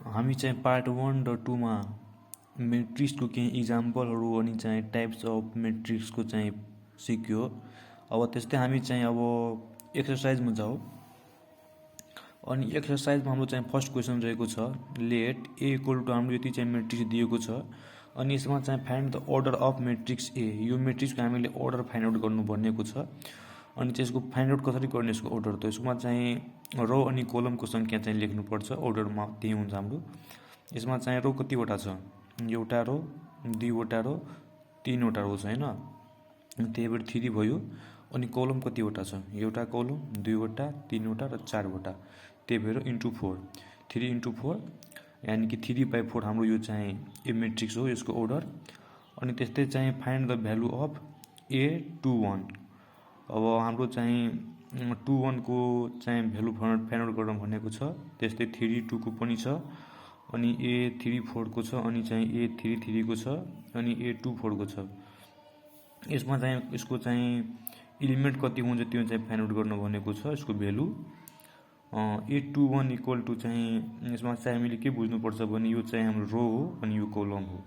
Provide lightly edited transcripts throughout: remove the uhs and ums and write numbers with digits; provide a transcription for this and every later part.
हामी चाहिँ पार्ट 1 र 2 मा मेट्रिक्सको केही इक्जाम्पलहरू अनि चाहिँ टाइप्स अफ मेट्रिक्सको चाहिँ सिक्यो। अब त्यस्तै हामी चाहिँ अब एक्सरसाइजमा जाऊ। अनि एक्सरसाइजमा हाम्रो चाहिँ फर्स्ट क्वेसन रहेको छ, लेट ए इक्वल टु हाम्रो यति चाहिँ मेट्रिक्स दिएको छ अनि यसमा चाहिँ find the order of matrix A. यो मेट्रिक्सको हामीले अर्डर फाइन्ड आउट गर्नु भनेको छ। अनि त्यसको फाइन्ड आउट कसरी गर्ने यसको अर्डर त यसमा चाहिँ रो अनि कोलमको सङ्ख्या चाहिँ लेख्नुपर्छ, अर्डरमा त्यही हुन्छ हाम्रो। यसमा चाहिँ रो कतिवटा छ, एउटा रो, दुईवटा रो, तीनवटा रो छ हैन, त्यही भएर 3 भयो। अनि कोलम कतिवटा छ, एउटा कोलम, दुईवटा, तीनवटा र चारवटा, त्यही भएर इन्टु 4, 3 इन्टु 4 यानि कि 3/4 हाम्रो यो चाहिँ ए मेट्रिक्स हो, यसको अर्डर। अनि त्यस्तै चाहिँ find the value of A21। अब हाम्रो चाहिँ 21 को चाहिँ भ्यालु फाइन्ड आउट गर्न भनेको छ। त्यस्तै 32 को पनि छ, अनि A34 को छ, अनि चाहिँ A33 को छ, अनि A24 को छ। यसमा चाहिँ यसको चाहिँ एलिमेन्ट कति हुन्छ त्यो चाहिँ फाइन्ड आउट गर्न भनेको छ, यसको भ्यालु। A21 इक्वल टु चाहिँ यसमा चाहिँ हामीले के बुझ्नुपर्छ भने यो चाहिँ हाम्रो रो हो अनि यो कोलम हो।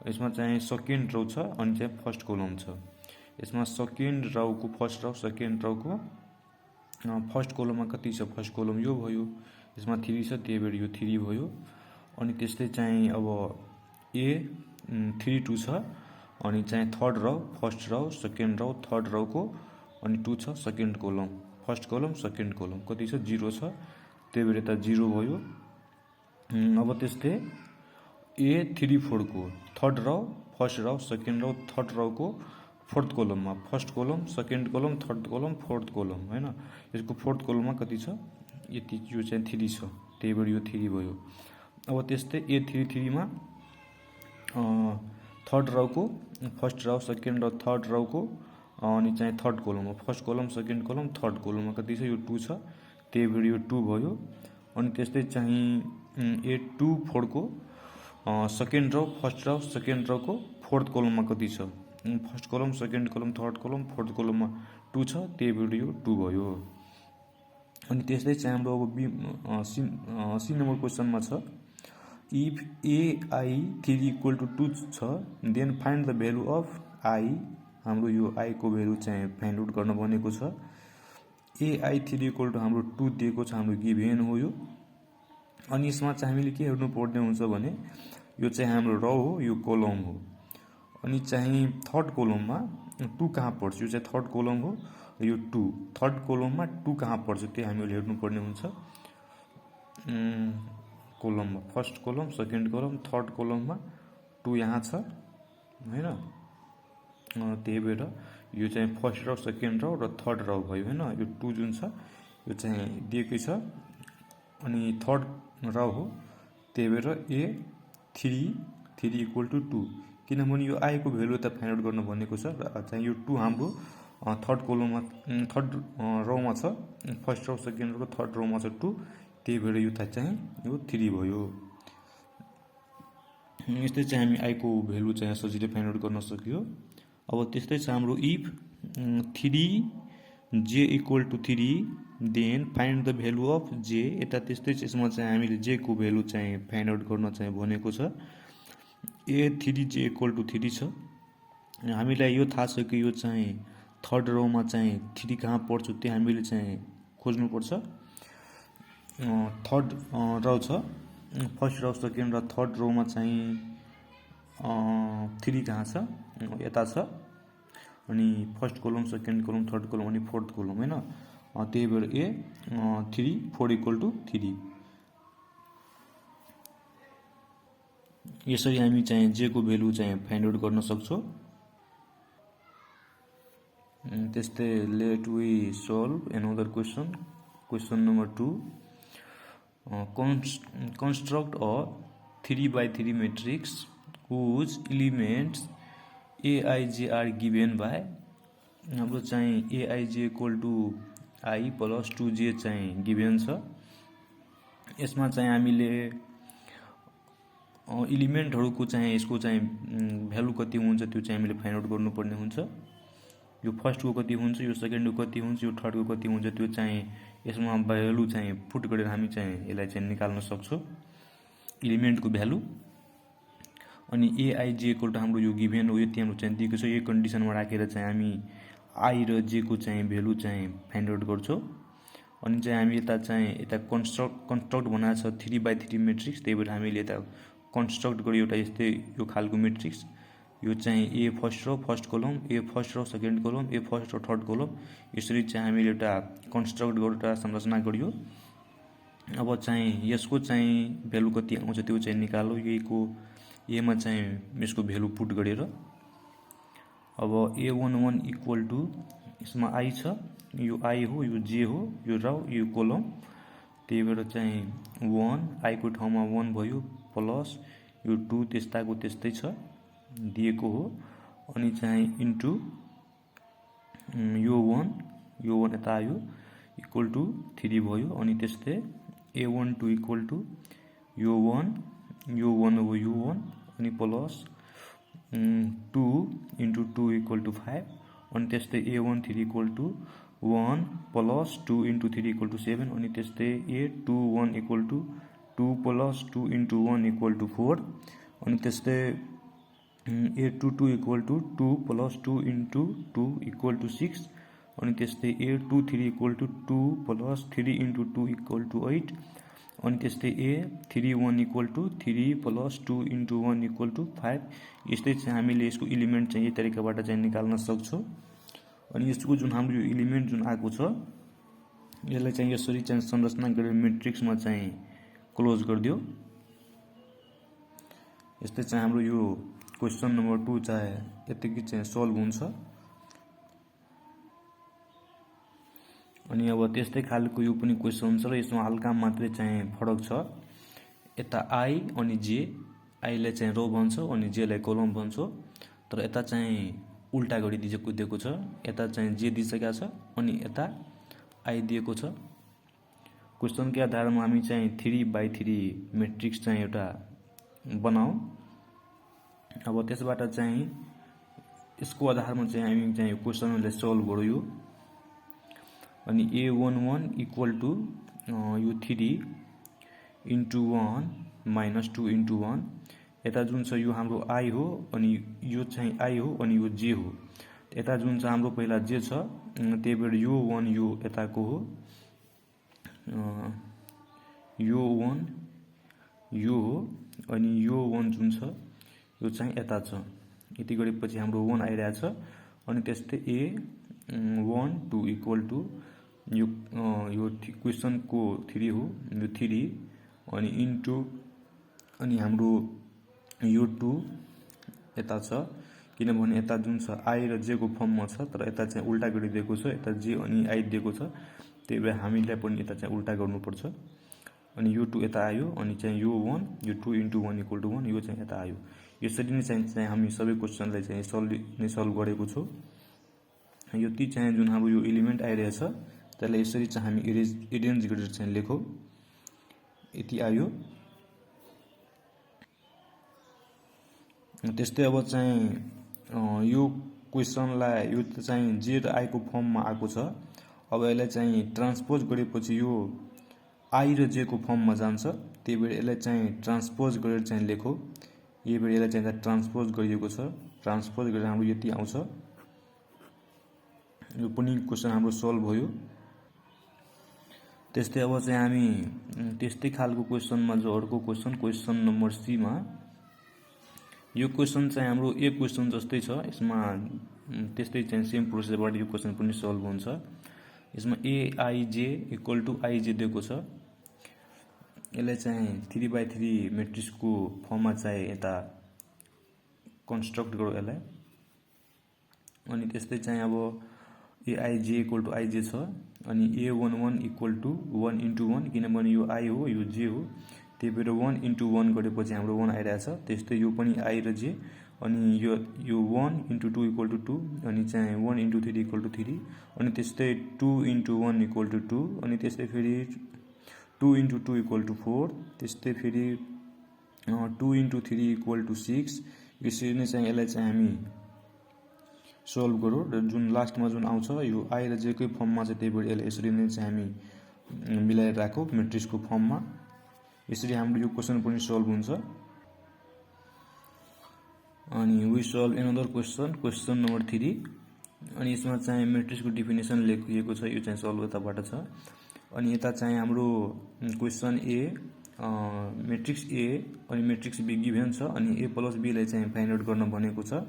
यसमा चाहिँ सेकेन्ड रो छ अनि चाहिँ फर्स्ट कोलम छ। यसमा सेकेन्ड रोको फर्स्ट रो, सेकेन्ड रोको फर्स्ट कोलममा कति छ, फर्स्ट कोलम यो भयो। यसमा 3 छ त्यही भएर यो 3 भयो। अनि त्यस्तै चाहिँ अब A32 छ, अनि चाहिँ third row, first row, second row, third रोको अनि 2 छ, second column, first column, second column कति छ, 0 छ, त्यही भएर यता 0 भयो। अब त्यस्तै A34 को third row, first row, second row, third रोको फोर्थ कोलममा, first column, second column, third column, fourth column हैन, यसको फोर्थ कोलममा कति छ, यति, यो चाहिँ 3 छ, त्यही भएर यो 3 भयो। अब त्यस्तै A33 मा थर्ड रोको first row, second row, third रोको अनि चाहिँ थर्ड कोलममा, first column, second column, third कोलममा कति छ, यो 2 छ, त्यही भएर यो 2 भयो। अनि त्यस्तै चाहिँ A24 को second row, first row, second रोको फोर्थ कोलममा कति छ, first column, second column, third column, fourth कोलममा 2 छ, त्यही भएर यो 2 भयो। अनि त्यस्तै चाहिँ हाम्रो अब सी नम्बर क्वेसनमा छ, इफ AI3 इक्वल टु 2 छ then find the value of I। हाम्रो यो I को भ्यालु चाहिँ फाइन्ड आउट गर्न भनेको छ। AI3 इक्वल टु हाम्रो 2 दिएको छ, हाम्रो गिभेन हो यो। अनि यसमा चाहिँ हामीले के हेर्नु पर्ने हुन्छ भने यो चाहिँ हाम्रो रो हो, यो कोलम हो। अनि चाहिँ थर्ड कोलममा 2 कहाँ पर्छ, यो चाहिँ थर्ड कोलम हो, यो 2, थर्ड कोलममा 2 कहाँ पर्छ त्यो हामीले हेर्नु पर्ने हुन्छ। कोलममा first column, second column, third कोलममा 2 यहाँ छ हैन, त्यही भएर यो चाहिँ फर्स्ट रो, सेकेन्ड रो र थर्ड रो भयो हैन। यो 2 जुन छ यो चाहिँ दिएकै छ, अनि थर्ड रो हो, त्यही भएर A3 इक्वल टु 2, किनभने यो I को भ्यालु त फाइन्ड आउट गर्न भनेको छ र चाहिँ यो 2 हाम्रो थर्ड कोलममा, थर्ड रोमा छ, फर्स्ट रो, सेकेन्ड रोको थर्ड रोमा छ 2, त्यही भएर यो चाहिँ यो 3 भयो। यस्तै चाहिँ हामी I को भ्यालु चाहिँ सजिलै फाइन्ड आउट गर्न सक्यो। अब त्यस्तै छ हाम्रो if 3J equal to 3 then find the value of J। यता त्यस्तै छ, यसमा चाहिँ हामीले J को भ्यालु चाहिँ फाइन्ड आउट गर्न चाहिँ भनेको छ। A3J इक्वल टु 3 छ, हामीलाई यो थाहा छ कि यो चाहिँ थर्ड रोमा चाहिँ 3 कहाँ पर्छ त्यो हामीले चाहिँ खोज्नुपर्छ। थर्ड रो छ, फर्स्ट रो, सेकेन्ड र थर्ड रोमा चाहिँ 3 कहाँ छ, यता छ, अनि first column, second column, third column अनि फोर्थ कोलम हैन, त्यही भएर A34 इक्वल टु 3। यसरी हामी चाहिँ J को भ्यालु चाहिँ फाइन्ड आउट गर्न सक्छौँ। त्यस्तै let we solve another question, question number 2। construct a 3/3 matrix whose elements Aij are given by। हाम्रो चाहिँ Aij equal to I plus 2J चाहिँ गिभेन छ। यसमा चाहिँ हामीले एलिमेन्टहरूको चाहिँ यसको चाहिँ भ्यालु कति हुन्छ त्यो चाहिँ हामीले फाइन्ड आउट गर्नुपर्ने हुन्छ। यो फर्स्टको कति हुन्छ, यो सेकेन्डको कति हुन्छ, यो थर्डको कति हुन्छ, त्यो चाहिँ यसमा भ्यालु चाहिँ पुट गरेर हामी चाहिँ यसलाई चाहिँ निकाल्न सक्छौँ। इलिमेन्टको भ्यालु अनि एआइजे इक्वल टु हाम्रो यो गिभेन हो, यति हाम्रो चाहिँ दिएको छ। यो कन्डिसनमा राखेर चाहिँ हामी आई र जे को चाहिँ भ्यालु चाहिँ फाइन्ड आउट गर्छौँ। अनि चाहिँ हामी यता कन्स्ट्रक्ट बनाएको छ 3x3 मेट्रिक्स, त्यही भएर हामीले यता कन्स्ट्रक्ट गर्यो एउटा यस्तै यो खालको मेट्रिक्स। यो चाहिँ ए फर्स्ट कलम, ए फर्स्ट र सेकेन्ड कलम, ए फर्स्ट र थर्ड कलम, यसरी चाहिँ हामीले एउटा कन्स्ट्रक्ट गरेर एउटा संरचना गरियो। अब चाहिँ यसको चाहिँ भ्यालु कति आउँछ त्यो चाहिँ निकाल्यो। यहीको एमा चाहिँ यसको भ्यालु पुट गरेर अब A11 इक्वल टु यसमा आई छ, यो आई हो, यो जे हो, यो रो, यो कोलम, त्यही भएर चाहिँ 1 आई को ठाउँमा 1 भयो प्लस यो 2 त्यस्ताको त्यस्तै छ दिएको हो। अनि चाहिँ इन्टु यो 1 यता आयो इक्वल टु 3 भयो। अनि त्यस्तै A12 इक्वल टु यो 1 हो यो 1 अनि प्लस 2 इन्टु 2 इक्वल टु 5। अनि त्यस्तै A13 equal to 1 plus 2 into 3 equal to 7। अनि त्यस्तै A21 equal to 2 plus 2 into 1 equal to 4। अनि त्यस्तै A22 equal to 2 plus 2 into 2 equal to 6। अनि त्यस्तै A23 equal to 2 plus 3 into 2 equal to 8। अनि त्यस्तै A31 equal to 3 plus 2 into 1 equal to 5। यस्तै चाहिँ हामीले यसको इलिमेन्ट चाहिँ यही तरिकाबाट चाहिँ निकाल्न सक्छौँ। अनि यसको जुन हाम्रो यो इलिमेन्ट जुन आएको छ यसलाई चाहिँ यसरी चाहिँ संरचना गरेर मेट्रिक्समा चाहिँ क्लोज गरिदियो। यस्तै चाहिँ हाम्रो यो क्वेसन नम्बर 2 चाहिँ यतिकै चाहिँ सल्भ हुन्छ। अनि अब त्यस्तै खालको यो पनि क्वेसन छ र यसमा हल्का मात्रै चाहिँ फरक छ। यता आई अनि जे, आईलाई चाहिँ रो भन्छौँ अनि जेलाई कलम भन्छौँ, तर यता चाहिँ उल्टा गरिदिएको छ। यता चाहिँ जे दिइसकेको छ अनि यता आई दिएको छ। क्वेसनकै आधारमा हामी चाहिँ 3x3 मेट्रिक्स चाहिँ एउटा बनाऊ। अब त्यसबाट चाहिँ यसको आधारमा चाहिँ हामी चाहिँ क्वेसनलाई सल्भ गऱ्यो। अनि A11 इक्वल टु यो 3 इन्टु 1 माइनस 2 इन्टु 1। यता जुन छ यो हाम्रो आई हो अनि यो चाहिँ आई हो अनि यो जे हो। यता जुन छ हाम्रो पहिला जे छ त्यही भएर यो 1 यो यताको हो, यो 1 यो हो अनि यो 1 जुन छ यो चाहिँ यता छ। यति गरेपछि हाम्रो 1 आइरहेछ। अनि त्यस्तै A12 इक्वल टु यो क्वेसनको 3 हो, यो 3 अनि इन्टु अनि हाम्रो यो 2 यता छ, किनभने यता जुन छ आई र जे को फर्ममा छ तर यता चाहिँ उल्टा गरिदिएको छ। यता जे अनि आई दिएको छ, त्यही भएर हामीलाई पनि यता चाहिँ उल्टा गर्नुपर्छ। अनि यो 2 यता आयो अनि चाहिँ यो 1 यो 2 इन्टु 1 इक्वल टु 1 यो चाहिँ यता आयो। यसरी नै चाहिँ हामी सबै क्वेसनलाई चाहिँ सल्भ गरेको छौँ। यो ती चाहिँ जुन हाम्रो यो एलिमेन्ट आइरहेछ त्यसलाई यसरी चाहिँ हामी एरेन्ज गरेर चाहिँ लेखौँ। यति आयो। त्यस्तै अब चाहिँ यो क्वेसनलाई यो चाहिँ जे र आई को फर्ममा आएको छ। अब यसलाई चाहिँ ट्रान्सपोज गरेपछि यो आई र जे को फर्ममा जान्छ, त्यही भएर यसलाई चाहिँ ट्रान्सपोज गरेर चाहिँ लेखौँ। यही भएर यसलाई चाहिँ ट्रान्सपोज गरिएको छ। ट्रान्सपोज गरेर हाम्रो यति आउँछ। यो पनि क्वेसन हाम्रो सल्भ भयो। त्यस्तै अब चाहिँ हामी त्यस्तै खालको क्वेसनमा जो अर्को क्वेसन नम्बर सी मा यो क्वेसन चाहिँ हाम्रो ए क्वेसन जस्तै छ। यसमा त्यस्तै चाहिँ सेम प्रोसेसबाट यो क्वेसन पनि सल्भ हुन्छ। यसमा एआईजे इक्वल टु आईजे दिएको छ। यसलाई चाहिँ 3x3 मेट्रिक्सको फर्ममा चाहिँ यता कन्स्ट्रक्ट गरौँ यसलाई। अनि त्यस्तै चाहिँ अब एआईजे इक्वल टु आईजे छ अनि A11 इक्वल टु 1 इन्टु 1, किनभने यो आई हो यो जे हो, त्यही भएर 1 इन्टु 1 गरेपछि हाम्रो 1 आइरहेछ। त्यस्तै यो पनि आई र जे अनि यो 1 इन्टु 2 इक्वल टु 2 अनि चाहिँ 1 इन्टु 3 इक्वल टु 3 अनि त्यस्तै 2 इन्टु 1 इक्वल टु 2 अनि त्यस्तै फेरि 2 इन्टु 2 इक्वल टु 4, त्यस्तै फेरि 2 इन्टु 3 इक्वल टु 6। यसरी नै चाहिँ यसलाई चाहिँ हामी सल्भ गरौँ र जुन लास्टमा जुन आउँछ यो आई र जेकै फर्ममा छ, त्यही भएर यसलाई यसरी नै चाहिँ हामी मिलाएर राखौँ मेट्रिक्सको फर्ममा। यसरी हाम्रो यो क्वेसन पनि सल्भ हुन्छ। अनि we solve another question number 3। अनि यसमा चाहिँ मेट्रिक्सको डिफिनेसन लेखिएको छ, यो चाहिँ सल्भ यताबाट छ। अनि यता चाहिँ हाम्रो क्वेसन ए मेट्रिक्स ए अनि मेट्रिक्स बी गिभन छ, अनि ए प्लस बीलाई चाहिँ फाइन्ड आउट गर्न भनेको छ।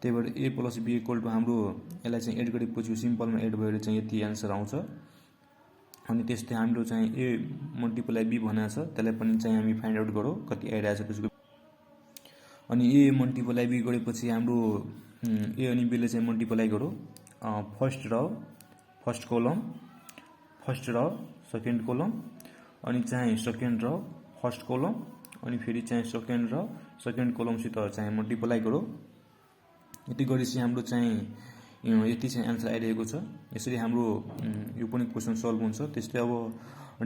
त्यही भएर ए प्लस बी इक्वल टु हाम्रो यसलाई चाहिँ एड गरेपछि सिम्पलमा एड भएर चाहिँ यति एन्सर आउँछ। अनि त्यस्तै हाम्रो चाहिँ ए मल्टिप्लाई बी भनेको छ, त्यसलाई पनि चाहिँ हामी फाइन्ड आउट गरौँ कति आइरहेछ त्यसको। अनि ए मल्टिप्लाई बी गरेपछि हाम्रो ए अनि बीले चाहिँ मल्टिप्लाई गरौँ। फर्स्ट रो फर्स्ट कलम, फर्स्ट रो सेकेन्ड कलम, अनि चाहिँ सेकेन्ड रो फर्स्ट कलम, अनि फेरि चाहिँ सेकेन्ड रो सेकेन्ड कलमसित चाहिँ मल्टिप्लाई गरौँ। यति गरेपछि हाम्रो चाहिँ यति चाहिँ एन्सर आइरहेको छ। यसरी हाम्रो यो पनि क्वेसन सल्भ हुन्छ। त्यस्तै अब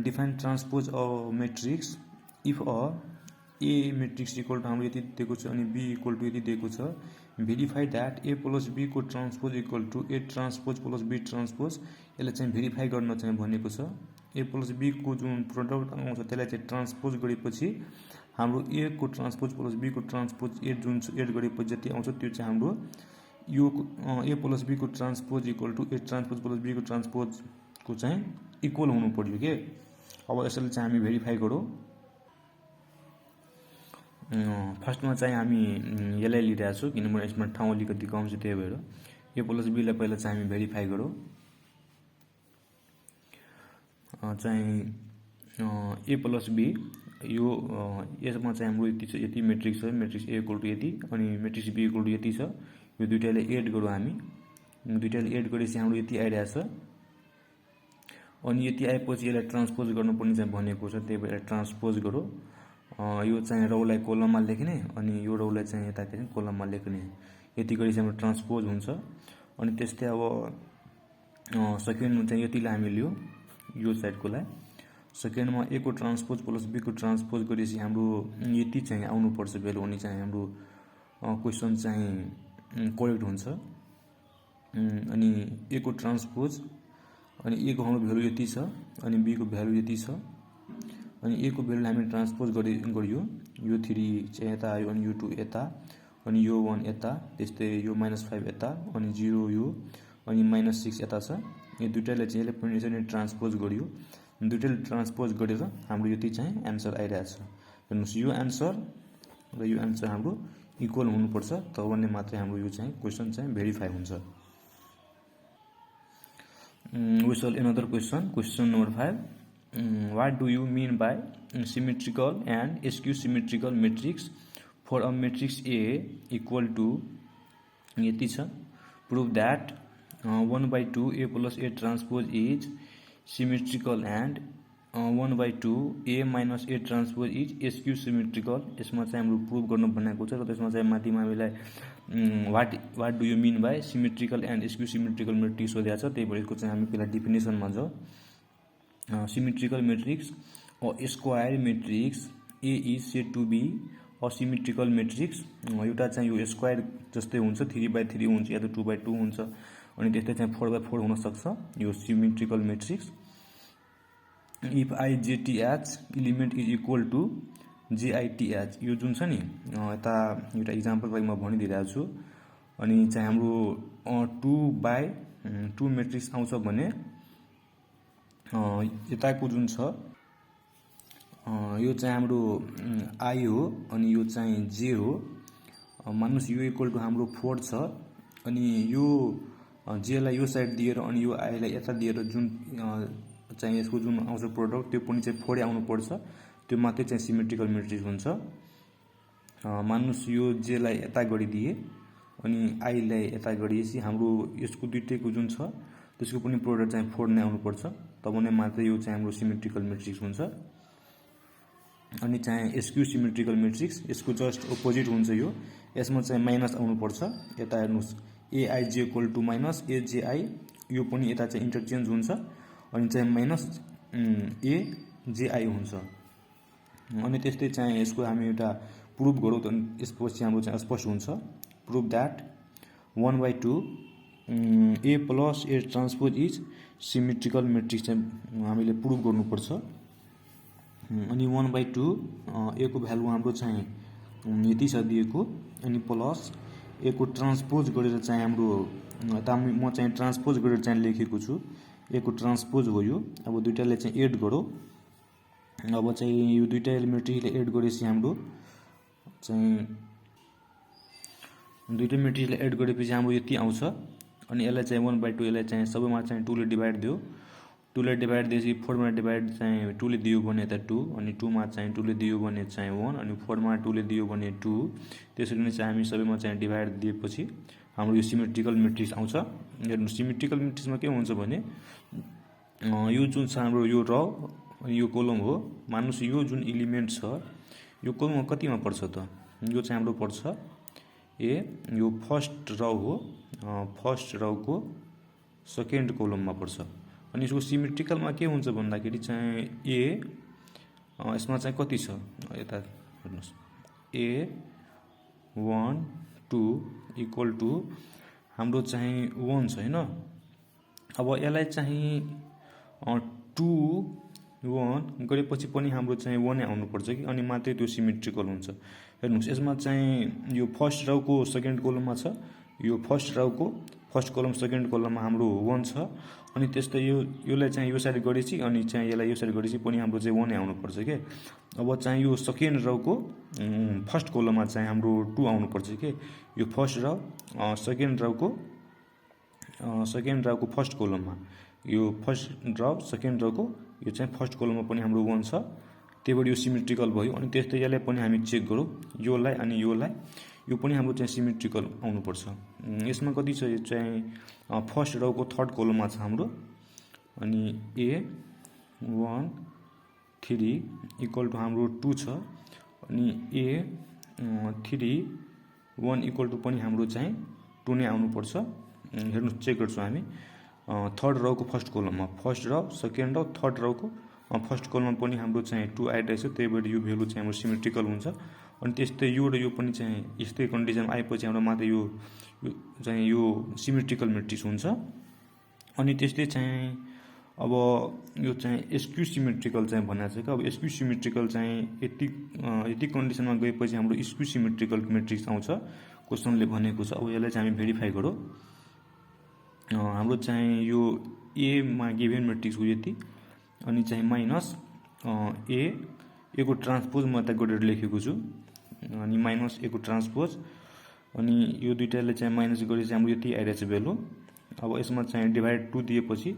define transpose a matrix if a A matrix equal to हाम्रो यति दिएको छ अनि बी इक्वल टु यति दिएको छ। Verify that A plus B को transpose equal to A transpose plus B transpose, यसलाई चाहिँ भेरिफाई गर्न चाहिँ भनेको छ। ए प्लस बी को जुन प्रोडक्ट आउँछ त्यसलाई चाहिँ ट्रान्सपोज गरेपछि हाम्रो ए को ट्रान्सपोज प्लस बी को ट्रान्सपोज एड गरेपछि जति आउँछ त्यो चाहिँ हाम्रो यो ए प्लस बी को transpose equal to A transpose plus B को ट्रान्सपोज को चाहिँ इक्वल हुनु पर्यो के। अब यसलाई चाहिँ हामी भेरिफाई गरौँ। फर्स्टमा चाहिँ हामी यसलाई लिइरहेको छु किनभने यसमा ठाउँ अलिकति कम छ, त्यही भएर ए प्लस बीलाई पहिला चाहिँ हामी भेरिफाई गरौँ। चाहिँ ए प्लस बी यो यसमा चाहिँ हाम्रो यति छ, यति मेट्रिक्स छ, मेट्रिक्स ए इक्वल टु यति अनि मेट्रिक्स बी इक्वल टु यति छ। यो दुईटालाई एड गरौँ हामी, दुईटाले एड गरेपछि हाम्रो यति आइरहेछ। अनि यति आएपछि यसलाई ट्रान्सपोज गर्नुपर्ने चाहिँ भनेको छ, त्यही भएर ट्रान्सपोज गरौँ। यो चाहिँ रोलाई कोलममा लेख्ने अनि यो रोलाई चाहिँ यता के कोलममा लेख्ने, यति गरेपछि हाम्रो ट्रान्सपोज हुन्छ। अनि त्यस्तै अब सेकेन्डमा चाहिँ यतिलाई हामी लियो यो साइडकोलाई, सेकेन्डमा ए को ट्रान्सपोज प्लस बी को ट्रान्सपोज गरेपछि हाम्रो यति चाहिँ आउनुपर्छ भेल्यु, अनि चाहिँ हाम्रो क्वेसन चाहिँ करेक्ट हुन्छ। अनि ए को ट्रान्सपोज अनि ए को हाम्रो भ्यालु यति छ अनि बी को भ्यालु यति छ। अनि ए को भ्यालुलाई हामी ट्रान्सपोज गरियो, यो 3 चाहिँ यता आयो अनि यो 2 यता अनि यो 1 यता, त्यस्तै यो -5 यता अनि 0 यो अनि -6 यता छ। यो दुईटालाई चाहिँ यसले पनि यसरी ट्रान्सपोज गरियो, दुईटाले ट्रान्सपोज गरेर हाम्रो यति चाहिँ एन्सर आइरहेछ। हेर्नुहोस् यो एन्सर र यो एन्सर हाम्रो इक्वल हुनुपर्छ, तब भने मात्रै हाम्रो यो चाहिँ क्वेसन चाहिँ भेरिफाई हुन्छ। We solve another question number 5. What do you mean by symmetrical and skew symmetrical matrix for a matrix A equal to यति छ। Prove that 1/2 A plus A transpose is symmetrical and 1/2 A minus A transpose is skew symmetrical। यसमा चाहिँ हाम्रो prove गर्न भनेको छ र त्यसमा चाहिँ माथिमा हामीलाई what do you mean by symmetrical and skew symmetrical matrix सोधेको छ। त्यही भएर यसको चाहिँ हामी पहिला डिफिनेसनमा जाउँ। Symmetrical matrix a square matrix A is said to be a symmetrical matrix. एउटा चाहिँ यो स्क्वायर जस्तै हुन्छ, 3/3 हुन्छ या त 2/2 हुन्छ, अनि त्यस्तै चाहिँ 4/4 हुनसक्छ यो symmetrical matrix. If IJTH element is equal to JITH, यो जुन छ नि यता एउटा इक्जाम्पलको लागि म भनिदिइरहेको छु। अनि चाहिँ हाम्रो 2/2 मेट्रिक्स आउँछ भने यताको जुन छ यो चाहिँ हाम्रो I हो अनि यो चाहिँ J हो। मान्नुहोस् यो इक्वल टु हाम्रो 4 छ अनि यो Jलाई यो साइड दिएर अनि यो I लाई यता दिएर जुन चाहिँ यसको जुन आउँछ प्रोडक्ट त्यो पनि चाहिँ 4 आउनुपर्छ, त्यो मात्रै चाहिँ सिमेट्रिकल मेट्रिक्स हुन्छ। मान्नुहोस् यो Jलाई यता गरिदिए अनि I लाई यता गरिएपछि हाम्रो यसको दुईटैको जुन छ त्यसको पनि प्रोडक्ट चाहिँ 4 नै आउनुपर्छ, तब नै मात्रै यो चाहिँ हाम्रो सिमेट्रिकल मेट्रिक्स हुन्छ। अनि चाहिँ स्क्यू सिमेट्रिकल मेट्रिक्स यसको जस्ट अपोजिट हुन्छ यो, यसमा चाहिँ माइनस आउनुपर्छ। यता हेर्नुहोस् AIJ equal to minus AJI, यो पनि यता चाहिँ इन्टरचेन्ज हुन्छ अनि चाहिँ माइनस AJI हुन्छ। अनि त्यस्तै चाहिँ यसको हामी एउटा प्रुभ गरौँ त यसपछि हाम्रो चाहिँ स्पष्ट हुन्छ। Prove that 1/2 A plus A transpose is symmetrical matrix चाहिँ हामीले प्रुभ गर्नुपर्छ। अनि 1/2 ए को भ्यालु हाम्रो चाहिँ यति छ दिएको अनि प्लस ए को ट्रान्सपोज गरेर चाहिँ हाम्रो म चाहिँ ट्रान्सपोज गरेर चाहिँ लेखेको छु ए को ट्रान्सपोज हो यो। अब दुईटाले चाहिँ एड गरौँ। अब चाहिँ यो दुईटा मेट्रिक्सले एड गरेपछि हाम्रो चाहिँ दुईटा मेट्रिक्सले एड गरेपछि हाम्रो यति आउँछ अनि यसलाई चाहिँ 1/2 यसलाई चाहिँ सबैमा चाहिँ 2 ले डिभाइड दियो। 2 ले डिभाइड दिएपछि 4 मा डिभाइड चाहिँ 2 ले दियो भने त 2 अनि 2 मा चाहिँ 2 ले दियो भने चाहिँ 1 अनि 4 मा 2 ले दियो भने 2। त्यसरी नै चाहिँ हामी सबैमा चाहिँ डिभाइड दिएपछि हाम्रो यो सिमेट्रिकल मेट्रिक्स आउँछ। हेर्नु सिमेट्रिकल मेट्रिक्समा के हुन्छ भने यो जुन छ हाम्रो यो र अनि यो कोलम हो। मान्नुस् यो जुन एलिमेन्ट छ यो कोलममा कतिमा पर्छ त यो चाहिँ हाम्रो पर्छ ए यो फर्स्ट रो हो फर्स्ट रोको सेकेन्ड कोलममा पर्छ। अनि यसको सिमेट्रिकलमा के हुन्छ भन्दाखेरि चाहिँ ए यसमा चाहिँ कति छ यता हेर्नुस् ए 1 2 इक्वल टु हाम्रो चाहिँ 1 छ हैन। अब यसलाई चाहिँ 2 1 गरेपछि पनि हाम्रो चाहिँ 1 नै आउनुपर्छ कि अनि मात्रै त्यो सिमेट्रिकल हुन्छ। हेर्नुस् यसमा चाहिँ यो फर्स्ट रोको सेकेन्ड कोलममा छ यो फर्स्ट रोको फर्स्ट कोलम सेकेन्ड कोलममा हाम्रो 1 छ अनि त्यस्तै योलाई चाहिँ यो साइड गरेपछि अनि चाहिँ यसलाई यो साइड गरेपछि पनि हाम्रो चाहिँ 1 नै आउनुपर्छ के। अब चाहिँ यो सेकेन्ड रोको फर्स्ट कोलममा चाहिँ हाम्रो 2 आउनुपर्छ के। यो फर्स्ट रो सेकेन्ड रोको फर्स्ट कोलममा यो फर्स्ट रो सेकेन्ड रोको यो चाहिँ फर्स्ट कोलममा पनि हाम्रो 1 छ। त्यही भएर यो सिमेट्रिकल भयो। अनि त्यस्तै यसलाई पनि हामी चेक गरौँ योलाई अनि योलाई यो पनि हाम्रो चाहिँ सिमेट्रिकल आउनुपर्छ। यसमा कति छ यो चाहिँ फर्स्ट रोको थर्ड कोलममा छ हाम्रो अनि ए 1 3 इक्वल टु हाम्रो 2 छ अनि ए 3 1 इक्वल टु पनि हाम्रो चाहिँ 2 नै आउनुपर्छ। हेर्नु चेक गर्छौँ हामी थर्ड रोको फर्स्ट कोलममा first row second row third रोको फर्स्ट कोलममा पनि हाम्रो चाहिँ 2 आइरहेछ। त्यही भएर यो भ्यालु चाहिँ हाम्रो सिमेट्रिकल हुन्छ। अनि त्यस्तै यो र यो पनि चाहिँ यस्तै कन्डिसन आएपछि हाम्रो मात्र यो चाहिँ यो सिमेट्रिकल मेट्रिक्स हुन्छ। अनि त्यस्तै चाहिँ अब यो चाहिँ एसक्यू सिमेट्रिकल चाहिँ भनेको छ कि अब एसक्यू सिमेट्रिकल चाहिँ यति कन्डिसनमा गएपछि हाम्रो स्क्यू सिमेट्रिकल मेट्रिक्स आउँछ क्वेसनले भनेको छ। अब यसलाई चाहिँ हामी भेरिफाई गरौँ। हाम्रो चाहिँ यो एमा गिभेन मेट्रिक्स हो यति अनि चाहिँ माइनस ए को ट्रान्सपोज म यता गरेर लेखेको छु अनि माइनस ए को ट्रान्सपोज अनि यो दुईटाले चाहिँ माइनस गरेपछि हाम्रो यति आइरहेछ भ्यालु। अब यसमा चाहिँ डिभाइड 2 दिएपछि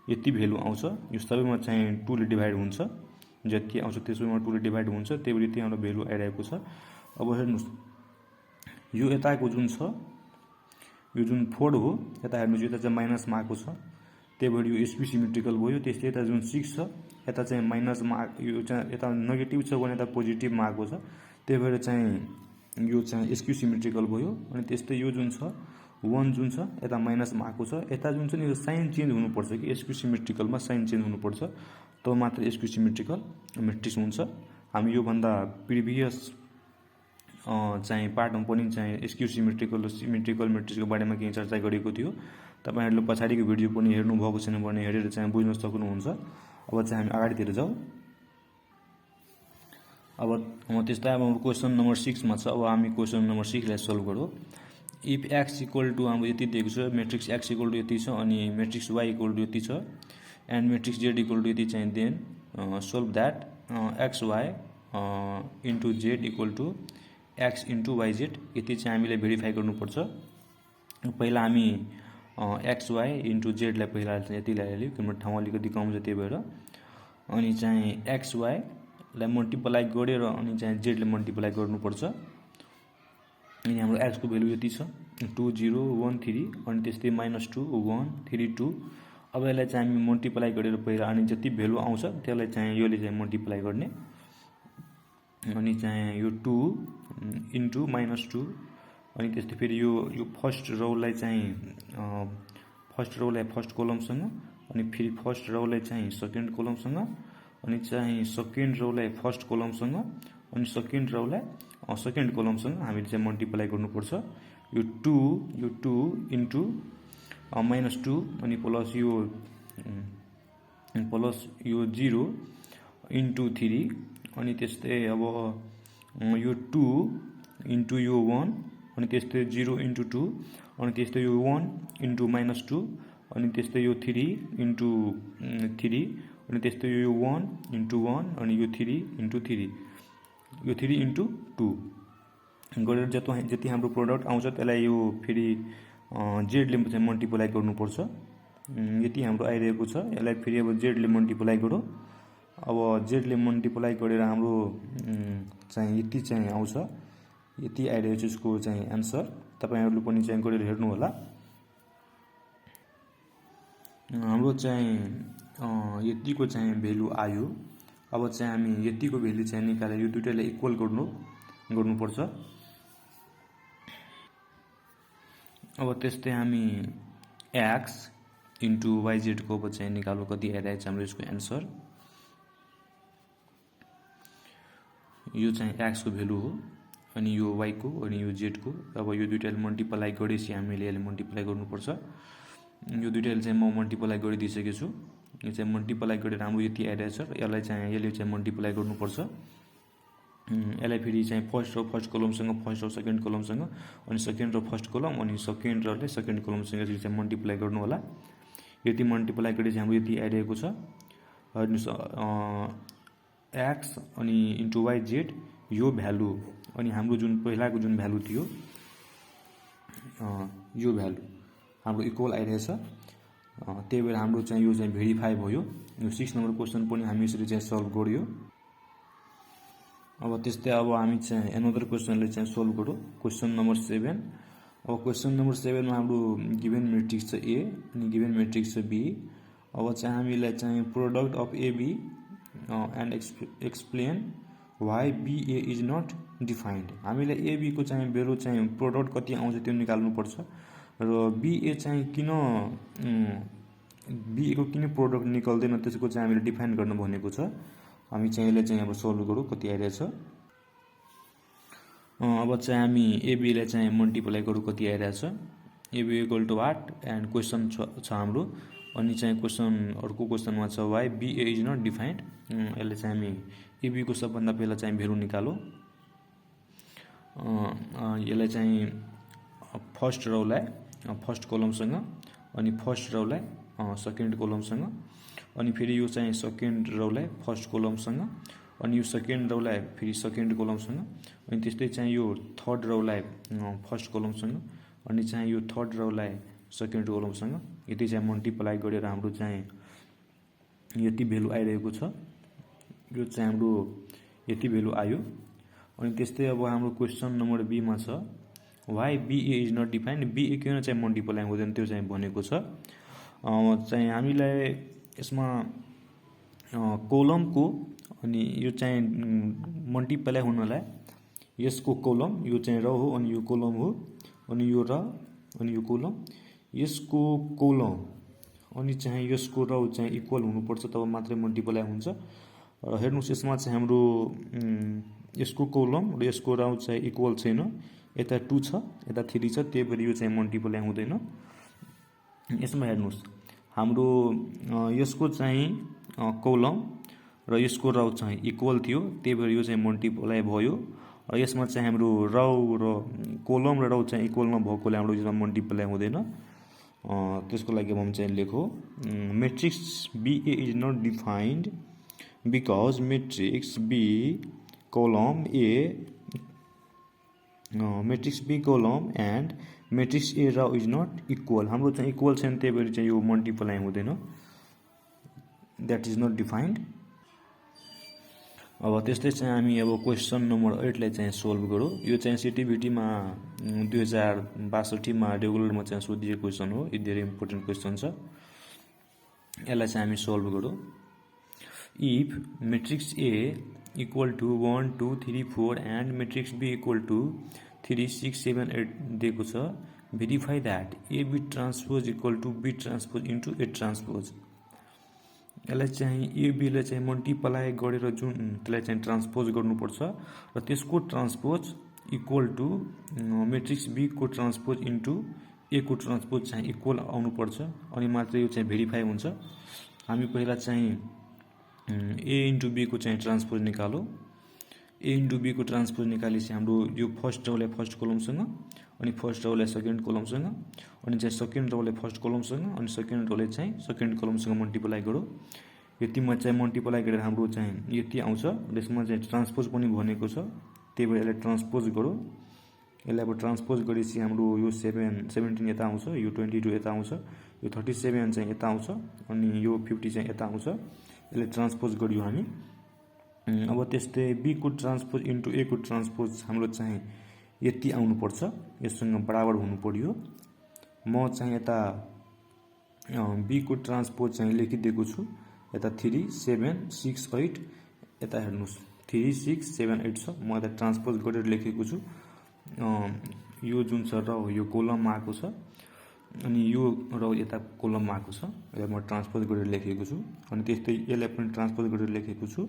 यति भ्यालु आउँछ। यो सबैमा चाहिँ 2 ले डिभाइड हुन्छ जति आउँछ त्यसैमा 2 ले डिभाइड हुन्छ त्यही भएर यति हाम्रो भ्यालु आइरहेको छ। अब हेर्नुस् यो यताको जुन छ यो जुन 4 हो यता हेर्नुस् यता चाहिँ माइनसमा आएको छ त्यही भएर यो एसक्यू सिमेट्रिकल भयो। त्यस्तै यता जुन 6 छ यता चाहिँ माइनसमा यो चाहिँ यता नेगेटिभ छ भने यता पोजिटिभमा आएको छ त्यही भएर चाहिँ यो चाहिँ एसक्यू सिमेट्रिकल भयो। अनि त्यस्तै यो जुन छ 1 जुन छ यता माइनसमा आएको छ यता जुन छ नि यो साइन चेन्ज हुनुपर्छ कि एसक्यू सिमेट्रिकलमा साइन चेन्ज हुनुपर्छ तब मात्र एसक्यू सिमेट्रिकल मेट्रिक्स हुन्छ। हामी योभन्दा प्रिभियस चाहिँ पार्टमा पनि चाहिँ एसक्यू सिमेट्रिकल र सिमेट्रिकल मेट्रिक्सको बारेमा केही चर्चा गरेको थियो। तपाईहरुले पछाडिको भिडियो पनि हेर्नु भएको छैन भने हेरेर चाहिँ बुझ्न सक्नुहुन्छ। अब चाहिँ हामी अगाडितिर जाउँ। अब त्यस्तै अब क्वेशन नम्बर 6 मा छ। अब हामी क्वेशन नम्बर 6 लाई सल्भ गरौँ। इफ x इक्वल टु हाम्रो यति दिएको छ मैट्रिक्स x इक्वल टु यति छ अनि मैट्रिक्स y इक्वल टु यति छ and matrix z equal to यति चाहिँ then solve that xy into z equal to x into yz यति चाहिँ हामीले भेरिफाई गर्नुपर्छ। पहिला हामी xy इन्टु z लाई पहिला यति ल्याइहाल्यो किनभने ठाउँ अलिकति कम छ त्यही भएर अनि चाहिँ xy लाई मल्टिप्लाई गरेर अनि चाहिँ z ले मल्टिप्लाई गर्नुपर्छ। अनि हाम्रो x को भ्यालु यति छ 2 0 1 3 अनि त्यस्तै -2 1 3 2। अब यसलाई चाहिँ हामी मल्टिप्लाई गरेर पहिला अनि जति भ्यालु आउँछ त्यसलाई चाहिँ योले चाहिँ मल्टिप्लाई गर्ने अनि चाहिँ यो 2 इन्टु -2 अनि त्यस्तै फेरि यो फर्स्ट रोलाई चाहिँ फर्स्ट कोलमसँग अनि फेरि फर्स्ट रोलाई चाहिँ सेकेन्ड कोलमसँग अनि चाहिँ सेकेन्ड रोलाई फर्स्ट कोलमसँग अनि सेकेन्ड रोलाई सेकेन्ड कोलमसँग हामीले चाहिँ मल्टिप्लाई गर्नुपर्छ। यो 2 इन्टु -2 अनि प्लस यो 0 इन्टु 3 अनि त्यस्तै अब यो 2 इन्टु यो 1 अनि त्यस्तै 0 इन्टु 2 अनि त्यस्तै यो 1 इन्टु -2 अनि त्यस्तै यो 3 इन्टु 3 अनि त्यस्तै यो 1 इन्टु 1 अनि यो 3 इन्टु 3 यो 3 इन्टु 2 गरेर जति हाम्रो प्रोडक्ट आउँछ त्यसलाई यो फेरि जेडले चाहिँ मल्टिप्लाई गर्नुपर्छ। यति हाम्रो आइरहेको छ, यसलाई फेरि अब जेडले मल्टिप्लाई गरौँ। अब जेडले मल्टिप्लाई गरेर हाम्रो चाहिँ यति चाहिँ आउँछ, यति आइरहेको छ यसको चाहिँ एन्सर। तपाईहरुले पनि चाहिँ गरेर हेर्नु होला। हाम्रो चाहिँ यतिको चाहिँ भ्यालु आयो। अब चाहिँ हामी यतिको भ्यालु चाहिँ निकालेर यो दुईटालाई इक्वल गर्नुपर्छ। अब त्यस्तै हामी x इन्टु yz को अब चाहिँ निकाल्नु कति आइरहेछ हाम्रो यसको एन्सर। यो चाहिँ x को भ्यालु हो अनि यो y को अनि यो z को। अब यो दुईटाले मल्टिप्लाई गरेपछि हामीले यसले मल्टिप्लाई गर्नुपर्छ। यो दुईटाले चाहिँ म मल्टिप्लाई गरिदिसकेको छु। यो चाहिँ मल्टिप्लाई गरेर हाम्रो यति आइरहेछ। यसले चाहिँ मल्टिप्लाई गर्नुपर्छ। यसलाई फेरि चाहिँ फर्स्ट कलमसँग फर्स्ट र सेकेन्ड कलमसँग अनि सेकेन्ड र फर्स्ट कलम अनि सेकेन्ड र सेकेन्ड कलमसँग यसरी चाहिँ मल्टिप्लाई गर्नु होला। यति मल्टिप्लाई गरेपछि हाम्रो यति आइरहेको छ। हेर्नुस् x अनि इन्टु yz यो भ्यालु अनि हाम्रो जुन पहिलाको जुन भ्यालु थियो यो भ्यालु हाम्रो इक्वल आइरहेछ। त्यही भएर हाम्रो चाहिँ यो चाहिँ भेरिफाई भयो। यो 6 नम्बर क्वेसन पनि हामी यसरी चाहिँ सल्भ गर्यो। अब त्यस्तै अब हामी चाहिँ एनदर क्वेसनले चाहिँ सल्भ गरौँ। Question number 7। अब क्वेसन नम्बर 7 मा हाम्रो गिभन मैट्रिक्स छ A अनि गिभन मैट्रिक्स छ B। अब चाहिँ हामीलाई चाहिँ product of AB and explain why BA is not defined. हामीलाई AB को चाहिँ भ्यालु चाहिँ प्रोडक्ट कति आउँछ त्यो निकाल्नु पर्छ र BA चाहिँ किन BA को किन प्रोडक्ट निकाल्दैन त्यसको चाहिँ हामीले डिफाइन गर्न भनेको छ। हामी चाहिँ यसलाई चाहिँ अब सल्भ गरौँ कति आइरहेछ। अब चाहिँ हामी AB लाई चाहिँ मल्टिप्लाई गरौँ कति आइरहेछ। AB equal to what and question छ हाम्रो अनि चाहिँ क्वेसन अर्को क्वेसनमा छ why BA is not defined. यसले चाहिँ हामी AB को सबभन्दा पहिला चाहिँ भ्यालु निकालौँ। यसलाई चाहिँ फर्स्ट रोलाई फर्स्ट कलमसँग अनि फर्स्ट रोलाई सेकेन्ड कलमसँग अनि फेरि यो चाहिँ सेकेन्ड रोलाई फर्स्ट कलमसँग अनि यो सेकेन्ड रोलाई फेरि सेकेन्ड कलमसँग अनि त्यस्तै चाहिँ यो थर्ड रोलाई फर्स्ट कलमसँग अनि चाहिँ यो थर्ड रोलाई सेकेन्ड कलमसँग यति चाहिँ मल्टिप्लाई गरेर हाम्रो चाहिँ यति भ्यालु आइरहेको छ। यो चाहिँ हाम्रो यति भ्यालु आयो। अनि त्यस्तै अब हाम्रो क्वेसन नम्बर B मा छ why BA is not defined. BA किन चाहिँ मल्टिप्लाई हुँदैन त्यो चाहिँ भनेको छ। चाहिँ हामीलाई यसमा कोलमको अनि यो चाहिँ मल्टिप्लाई हुनलाई यसको कोलम यो चाहिँ र हो अनि यो कोलम हो अनि यो र अनि यो कोलम यसको कोलम अनि चाहिँ यसको र चाहिँ इक्वल हुनुपर्छ तब मात्रै मल्टिप्लाई हुन्छ। हेर्नुस् यसमा चाहिँ हाम्रो यसको कोलम र यसको र चाहिँ इक्वल छैन। यता 2 छ यता 3 छ त्यही भएर यो चाहिँ मल्टिप्लाई हुँदैन। यसमा हेर्नुस् हाम्रो यसको चाहिँ कोलम र यसको राउ चाहिँ इक्वल थियो त्यही भएर यो चाहिँ मल्टिप्लाई भयो। र यसमा चाहिँ हाम्रो राउ र कोलम र राउ चाहिँ इक्वल नभएकोले हाम्रो यसमा मल्टिप्लाई हुँदैन। त्यसको लागि हम चाहिँ लेखौँ matrix BA is not defined because matrix B column A matrix B column and matrix A row is not equal. हाम्रो चाहिँ इक्वल छैन त्यही भएर चाहिँ यो मल्टिप्लाई हुँदैन। That is not defined. अब त्यस्तै चाहिँ हामी अब क्वेसन नम्बर 8 लाई चाहिँ सोल्भ गरौँ। यो चाहिँ CTBT मा 2062 मा रेगुलरमा चाहिँ सोधिएको क्वेसन हो। यो धेरै इम्पोर्टेन्ट क्वेसन छ। यसलाई चाहिँ हामी सोल्भ गरौँ। If matrix A equal to 1 2 3 4 and matrix B equal to 3 6 7 8 दिएको छ verify that AB transpose equal to B transpose into A transpose. यसलाई चाहिँ AB लाई चाहिँ मल्टिप्लाई गरेर जुन त्यसलाई चाहिँ ट्रान्सपोज गर्नुपर्छ र त्यसको transpose equal to matrix B को ट्रान्सपोज इन्टु A को ट्रान्सपोज चाहिँ इक्वल आउनुपर्छ अनि मात्र यो चाहिँ भेरिफाई हुन्छ। हामी पहिला चाहिँ ए इन्टु बी को चाहिँ ट्रान्सपोज निकालो। ए इन्टु बी को ट्रान्सपोज निकालेपछि हाम्रो यो फर्स्ट रोलाई फर्स्ट कोलमसँग अनि फर्स्ट रोलाई सेकेन्ड कोलमसँग अनि चाहिँ सेकेन्ड रोलाई फर्स्ट कोलमसँग अनि सेकेन्ड रोलाई चाहिँ सेकेन्ड कोलमसँग मल्टिप्लाई गरौँ। यतिमा चाहिँ मल्टिप्लाई गरेर हाम्रो चाहिँ यति आउँछ। यसमा चाहिँ ट्रान्सपोज पनि भनेको छ, त्यही भएर यसलाई ट्रान्सपोज गरौँ। यसलाई अब ट्रान्सपोज गरेपछि हाम्रो यो 17 यता आउँछ, यो 22 यता आउँछ, यो 37 चाहिँ यता आउँछ अनि यो 50 चाहिँ यता आउँछ। यसलाई ट्रान्सपोज गरियो हामी। अब त्यस्तै बी को ट्रान्सपोज इन्टु ए को ट्रान्सपोज हाम्रो चाहिँ यति आउनुपर्छ, यससँग बराबर हुनु पर्यो। म चाहिँ यता बी को ट्रान्सपोज चाहिँ लेखिदिएको छु। यता 3 7 6 8 यता हेर्नुहोस् 3 6 7 8 छ। म यता ट्रान्सपोज गरेर लेखेको छु। यो जुन छ र यो कोलममा आएको छ अनि यो र यता कोलममा आएको छ। यसलाई म ट्रान्सपोज गरेर लेखेको छु अनि त्यस्तै यसलाई पनि ट्रान्सपोज गरेर लेखेको छु।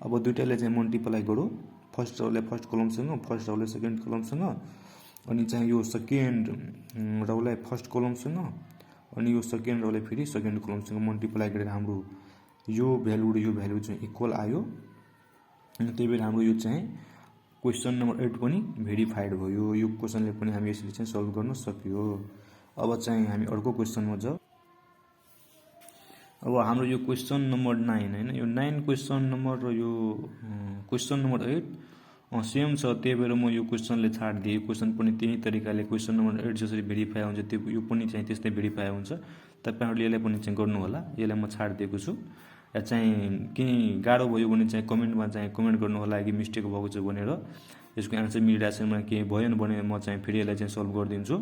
अब दुईटालाई चाहिँ मल्टिप्लाई गरौँ। फर्स्ट रोलाई फर्स्ट कोलमसँग, फर्स्ट रोलाई सेकेन्ड कोलमसँग अनि चाहिँ यो सेकेन्ड रोलाई फर्स्ट कोलमसँग अनि यो सेकेन्ड रोलाई फेरि सेकेन्ड कोलमसँग मल्टिप्लाई गरेर हाम्रो यो भ्यालु र यो भ्यालु चाहिँ इक्वल आयो। अनि त्यही भएर हाम्रो यो चाहिँ क्वेसन नम्बर 8 पनि भेरिफाइड भयो। यो क्वेसनले पनि हामी यसरी चाहिँ सल्भ गर्न सकियो। अब चाहिँ हामी अर्को क्वेसनमा जाउँ। अब हाम्रो यो क्वेसन नम्बर 9 हैन, यो 9 क्वेसन नम्बर र यो क्वेसन नम्बर 8 सेम छ। त्यही भएर म यो क्वेसनले छाड्दिएँ। क्वेसन पनि त्यही तरिकाले क्वेसन नम्बर 8 जसरी भेरिफाई हुन्छ त्यो यो पनि चाहिँ त्यस्तै भेरिफाई हुन्छ। तपाईहरुले यसलाई पनि चाहिँ गर्नु होला। यसलाई म छाड्दिएको छु। या चाहिँ केही गाह्रो भयो भने चाहिँ कमेन्टमा चाहिँ कमेन्ट गर्नु होला कि मिस्टेक भएको छ भनेर। यसको एन्सर मिलिरहेछमा केही भएन भने म चाहिँ फेरि यसलाई चाहिँ सल्भ गरिदिन्छु।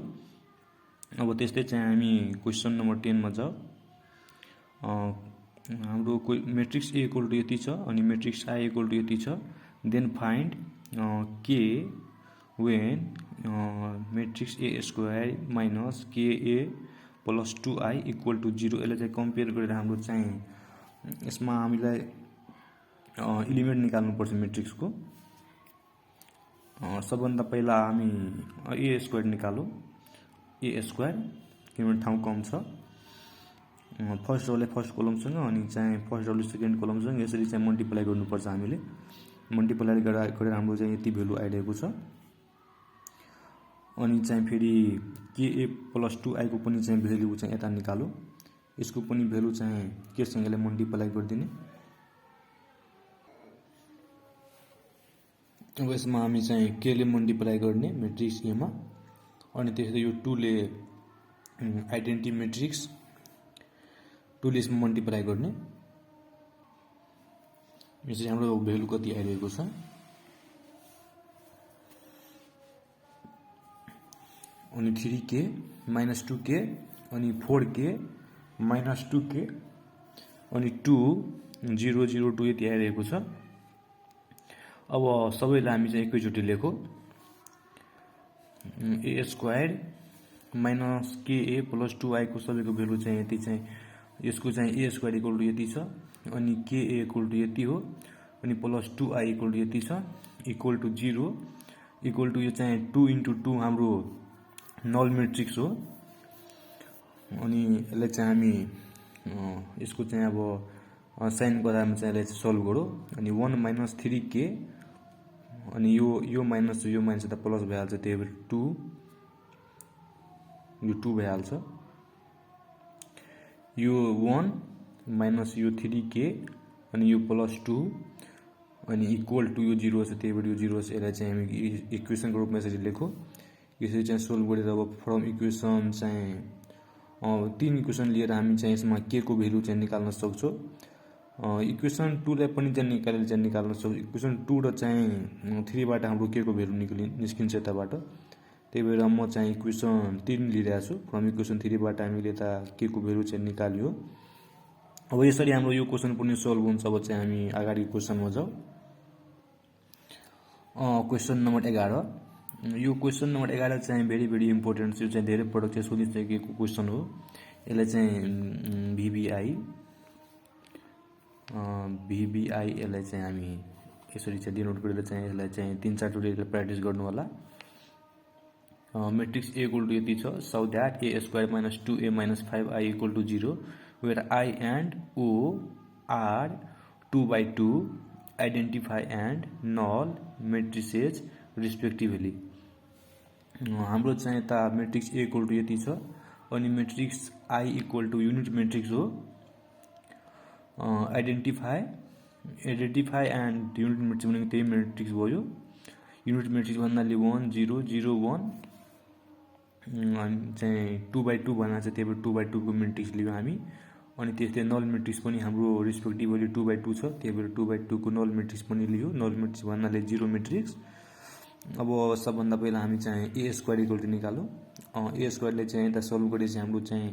अब त्यस्तै चाहिँ हामी क्वेसन नम्बर 10 मा जाउँ। हाम्रो मैट्रिक्स ए इक्वल टू यति छ अनि मैट्रिक्स आई इक्वल टू यति छ। देन फाइन्ड के when matrix A square minus के ए प्लस 2i इक्वल टू 0। यसलाई चाहिँ कम्पेयर गरेर हाम्रो चाहिँ यसमा हामीलाई एलिमेन्ट निकाल्नुपर्छ मैट्रिक्सको। सबभन्दा पहिला हामी ए स्क्वायर निकालौँ। ए स्क्वायर किनभने ठाउँ कम छ। फर्स्ट रोलाई फर्स्ट कोलमसँग अनि चाहिँ फर्स्ट रोले सेकेन्ड कोलमसँग यसरी चाहिँ मल्टिप्लाई गर्नुपर्छ हामीले। मल्टिप्लाई गरेर हाम्रो चाहिँ यति भ्यालु आइरहेको छ। अनि चाहिँ फेरि के ए प्लस 2i को पनि चाहिँ भ्यालु चाहिँ यता निकालौँ। यसको पनि भ्यालु चाहिँ केसँग यसलाई मल्टिप्लाई गरिदिने। अब यसमा हामी चाहिँ के ले मल्टिप्लाई गर्ने मैट्रिक्स ए मा अनि त्यसै यो 2 ले आइडेन्टिटी मैट्रिक्स 2 ले यसमा मल्टिप्लाई गर्ने। यसरी हाम्रो भ्यालु कति आइरहेको छ अनि 3k माइनस 2k अनि 4k माइनस 2k अनि 2 0 0 2 यति आइरहेको छ। अब सबैलाई हामी चाहिँ एकैचोटि लेखौँ। ए स्क्वायर माइनस के ए प्लस 2i को सबैको भ्यालु चाहिँ यति चाहिँ यसको चाहिँ ए स्क्वायर इक्वल टू यति छ अनि के ए इक्वल टू यति हो अनि प्लस 2i इक्वल टू यति छ इक्वल टू 0 इक्वल टू यो चाहिँ 2 × 2 हाम्रो नल मैट्रिक्स हो। अनि यसलाई चाहिँ हामी यसको चाहिँ अब साइनको आधारमा चाहिँ यसलाई सल्भ गरौँ। अनि 1 माइनस 3k अनि यो माइनस यो माइनस यता प्लस भइहाल्छ। त्यही भएर 2 यो 2 भइहाल्छ। यो 1 माइनस यो 3k अनि यो प्लस 2 अनि इक्वल टू यो 0 छ। त्यही भएर यो 0 छ। यसलाई चाहिँ हामी इक्वेसनको रूपमा यसरी लेखौँ। यसरी चाहिँ सोल्भ गरेर अब फ्रम इक्वेसन चाहिँ 3 इक्वेसन लिएर हामी चाहिँ यसमा के को भ्यालु चाहिँ निकाल्न सक्छौँ। इक्वेसन 2 लाई पनि चाहिँ निकालेर चाहिँ निकाल्न सक्छौँ। इक्वेसन 2 र चाहिँ 3 बाट हाम्रो के को भ्यालु निस्किन्छ यताबाट। त्यही भएर म चाहिँ इक्वेसन 3 लिइरहेको छु। फ्रम इक्वेसन 3 बाट हामीले यता के को भ्यालु चाहिँ निकाल्यो। अब यसरी हाम्रो यो क्वेसन पनि सल्भ हुन्छ। अब चाहिँ हामी अगाडि क्वेसनमा जाउँ। Question number 11। यो क्वेसन नम्बर 11 चाहिँ भेरी भेरी इम्पोर्टेन्ट छ। यो चाहिँ धेरै पटक चाहिँ सोधिसकेको क्वेसन हो। यसलाई चाहिँ VBI यसलाई चाहिँ हामी यसरी चाहिँ डिनोट गरेर चाहिँ यसलाई चाहिँ 3-4 चोटि प्र्याक्टिस गर्नु होला। मैट्रिक्स ए इक्वल टू यति छ। So that A square minus 2a minus 5i equal to 0 where i and o are 2x2 identify and null matrices respectively. हाम्रो चाहिँ यता मेट्रिक्स ए इक्वल टु यति छ अनि matrix I equal to unit matrix हो। Identify and unit matrix भनेको त्यही matrix भयो। युनिट मेट्रिक्स भन्नाले 1 0 0 1 अनि चाहिँ 2x2 भन्दा चाहिँ त्यही भएर 2x2 को मेट्रिक्स लियो हामी। अनि त्यस्तै नल मेट्रिक्स पनि हाम्रो रेस्पेक्टिभली 2x2 छ, त्यही भएर 2x2 को नल मेट्रिक्स पनि लियो। नल मेट्रिक्स भन्नाले 0 मेट्रिक्स। अब सबभन्दा पहिला हामी चाहिँ ए स्क्वायर इक्वल टु निकालौँ। ए स्क्वायरले चाहिँ यता सल्भ गरेपछि हाम्रो चाहिँ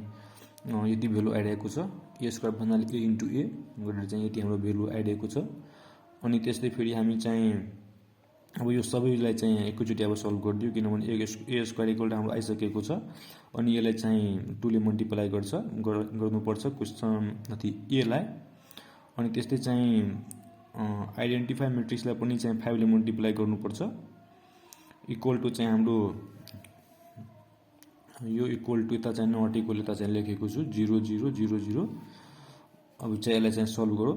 यति भेल्यु आइरहेको छ। ए स्क्वायर भन्नाले ए इन्टु ए गरेर चाहिँ यति हाम्रो भेल्यु आइरहेको छ। अनि त्यस्तै फेरि हामी चाहिँ अब यो सबैलाई चाहिँ एकैचोटि अब सल्भ गरिदियो, किनभने ए स्क्वायर इक्वल टु हाम्रो आइसकेको छ। अनि यसलाई चाहिँ 2 ले मल्टिप्लाई गर्नुपर्छ क्वेसन एलाई। अनि त्यस्तै चाहिँ आइडेन्टिफाई मेट्रिक्सलाई पनि चाहिँ 5 ले मल्टिप्लाई गर्नुपर्छ। इक्वल टु चाहिँ हाम्रो यो इक्वल टु यता चाहिँ नट इक्वल यता चाहिँ लेखेको छु 0 0 0 0। अब चाहिँ यसलाई चाहिँ सल्भ गरौँ।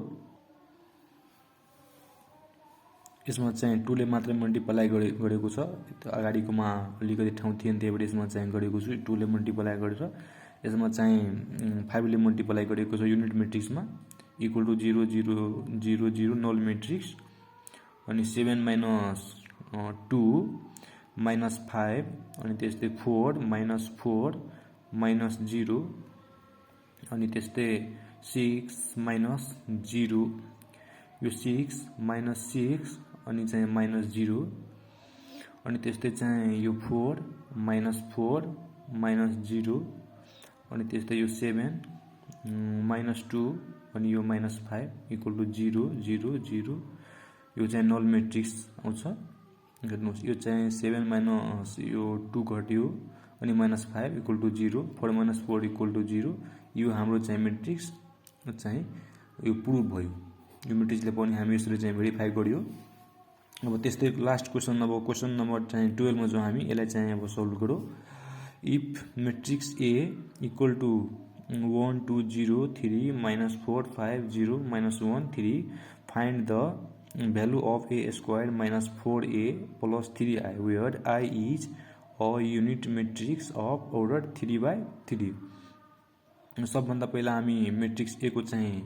यसमा चाहिँ 2 ले मात्रै मल्टिप्लाई गरेको छ, अगाडिकोमा अलिकति ठाउँ थिएन त्यही भएर यसमा चाहिँ गरेको छु 2 ले मल्टिप्लाई गरेर। यसमा चाहिँ 5 ले मल्टिप्लाई गरेको छ युनिट मेट्रिक्समा इक्वल टु 0 0 0 0 नल मेट्रिक्स। अनि 7 - 2 - 5 अनि त्यस्तै 4 - 4 - 0 अनि त्यस्तै 6 - 0 यो 6 - 6 अनि चाहिँ -0 अनि त्यस्तै चाहिँ यो 4 - 4 -0 अनि त्यस्तै यो 7 - 2 अनि यो -5 इक्वल टु 0 0 0। यो चाहिँ नल मेट्रिक्स आउँछ। हेर्नुहोस् यो चाहिँ 7 - यो 2 घट्यो अनि -5 इक्वल टु 0, 4 - 4 इक्वल टु 0। यो हाम्रो चाहिँ मेट्रिक्स चाहिँ यो प्रुभ भयो। यो मेट्रिक्सले पनि हामी यसरी चाहिँ भेरिफाई गरियो। अब त्यस्तै लास्ट क्वेसन, अब क्वेसन नम्बर चाहिँ 12 मा जाउँ हामी। यसलाई चाहिँ अब सल्भ गरौँ। If matrix A equal to 1 2 0 3 -4 5 0 -1 3 find the value of A square -4a + 3i where I is a unit matrix of order 3/3। सबभन्दा पहिला हामी मेट्रिक्स ए को चाहिँ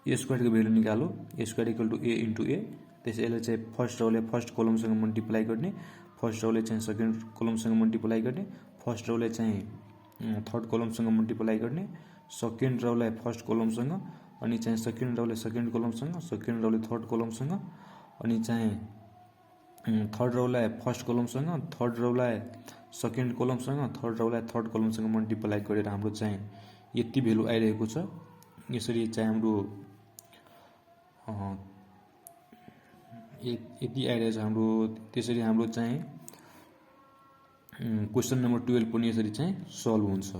ए स्क्वायरको भ्यालु निकालौँ। A square equal to A into A. त्यसै यसले चाहिँ फर्स्ट रोले फर्स्ट कलमसँग मल्टिप्लाई गर्ने, फर्स्ट रोले चाहिँ सेकेन्ड कलमसँग मल्टिप्लाई गर्ने, फर्स्ट रोले चाहिँ थर्ड कलमसँग मल्टिप्लाई गर्ने, सेकेन्ड रोलाई फर्स्ट कलमसँग अनि चाहिँ सेकेन्ड रोले सेकेन्ड कलमसँग, सेकेन्ड रोले थर्ड कलमसँग अनि चाहिँ थर्ड रोलाई फर्स्ट कलमसँग, थर्ड रोलाई सेकेन्ड कलमसँग, थर्ड रोलाई थर्ड कलमसँग मल्टिप्लाई गरेर हाम्रो चाहिँ यति भेल्यु आइरहेको छ। यसरी चाहिँ हाम्रो यति आइरहेछ हाम्रो। त्यसरी हाम्रो चाहिँ क्वेसन नम्बर 12 पनि यसरी चाहिँ सल्भ हुन्छ।